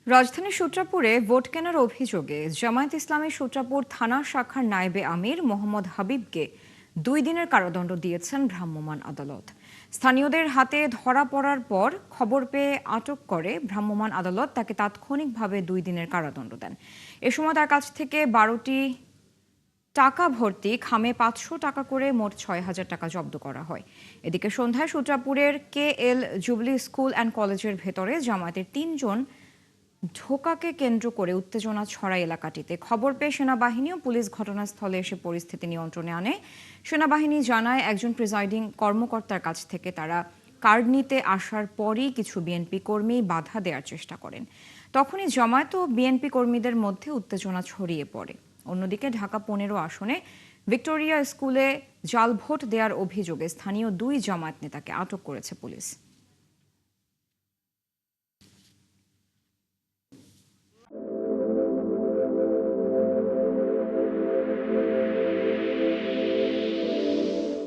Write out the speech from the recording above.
রাজধানীর সূত্রাপুরে ভোট কেনার অভিযোগে জামায়াত ইসলামী সূত্রাপুর থানা শাখার নায়েবে আমির মোহাম্মদ হাবিবকে 2 দিনের কারাদণ্ড দিয়েছেন ভ্রাম্যমাণ আদালত। স্থানীয়দের হাতে ধরা পড়ার পর খবর পেয়ে আটক করে ভ্রাম্যমাণ আদালত তাকে তাৎক্ষণিকভাবে 2 দিনের কারাদণ্ড দেন। এ সময় তার কাছ থেকে 12টি টাকা ভর্তি খামে 500 টাকা করে মোট 6,000 টাকা জব্দ করা হয়। এদিকে সন্ধ্যায় সূত্রাপুরের KL জুবলি স্কুল অ্যান্ড কলেজের ভেতরে জামায়াতের 3 জন ঢোকাকে কেন্দ্র করে উত্তেজনা ছড়ায় এলাকাটিতে। খবর পেয়ে সেনাবাহিনী ও পুলিশ ঘটনাস্থলে এসে পরিস্থিতি নিয়ন্ত্রণে আনে। সেনাবাহিনী জানায় একজন প্রিজাইডিং কর্মকর্তার কাছ থেকে তারা কার্ড নিতে আসার পরই কিছু বিএনপি কর্মী বাধা দেওয়ার চেষ্টা করেন। তখনই জামায়াত ও বিএনপি কর্মীদের মধ্যে উত্তেজনা ছড়িয়ে পড়ে। অন্যদিকে ঢাকা 15 আসনে ভিক্টোরিয়া স্কুলে জাল ভোট দেওয়ার অভিযোগে স্থানীয় 2 জামায়াত নেতাকে আটক করেছে পুলিশ।